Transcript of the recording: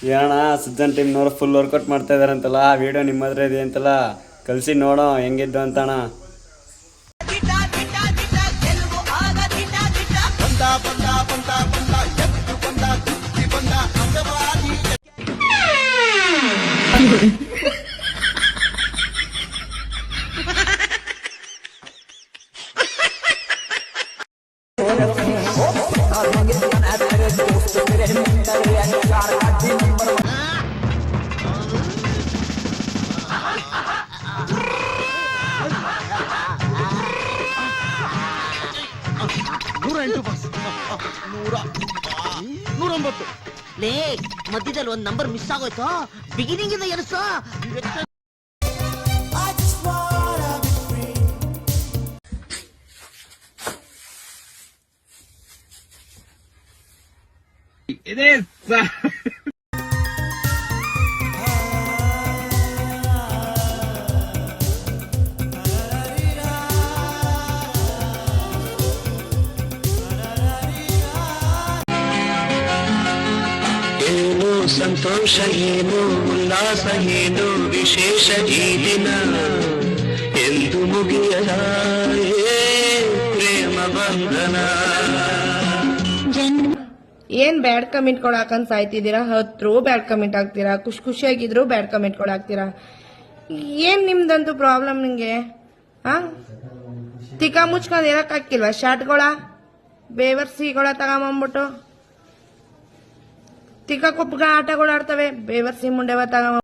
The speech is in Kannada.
ಏನಣ್ಣ ಸುಜನ್ ಟೀಮ್ನವರು ಫುಲ್ ವರ್ಕೌಟ್ ಮಾಡ್ತಾ ಇದಾರಂತಲ್ಲ, ಆ ವಿಡಿಯೋ ನಿಮ್ಮ ಹತ್ರ ಇದೆ ಅಂತಲ್ಲ, ಕಳಿಸಿ ನೋಡೋ ಹೆಂಗಿದ್ದು ಅಂತಣ್ಣ. ಲೇ ಮಧ್ಯದಲ್ಲಿ ಒಂದ್ ನಂಬರ್ ಮಿಸ್ ಆಗೋಯ್ತು, ಬಿಗಿನಿಂಗ್ ಇಂದ ಎನಿಸೋ. ಏನು ಸಂತೋಷ, ಏನು ಉಲ್ಲಾಸ, ಏನು ವಿಶೇಷ ಈ ದಿನ ಎಂದು ಮುಗಿಯದ ಪ್ರೇಮ ಬಂಧನ. ಏನ್ ಬ್ಯಾಡ್ ಕಮೆಂಟ್ ಕೊಡಾಕಂತ ಸಾಯ್ತಿದ್ದೀರಾ? ಹತ್ರು ಬ್ಯಾಡ್ ಕಮೆಂಟ್ ಆಗ್ತೀರಾ, ಖುಷಿಯಾಗಿದ್ರು ಬ್ಯಾಡ್ ಕಮೆಂಟ್ ಕೊಡಾಕ್ತೀರಾ. ಏನ್ ನಿಮ್ದಂತೂ ಪ್ರಾಬ್ಲಮ್ ನಿಂಗೆ? ತಿಕ್ಕ ಮುಚ್ಕೊಂಡ್ ಇರಕ್ ಹಾಕಿಲ್ವಾ? ಶಾರ್ಟ್ಗಳ ಬೇವರ್ಸಿಗಳ ತಗೊಂಬಂದ್ಬಿಟ್ಟು ತಿಕ್ಕ ಕೊಪ್ಪಗ ಆಟಗಳು ಆಡ್ತವೆ, ಬೇವರ್ಸಿ ಮುಂಡೆವ ತಗೊಂಬ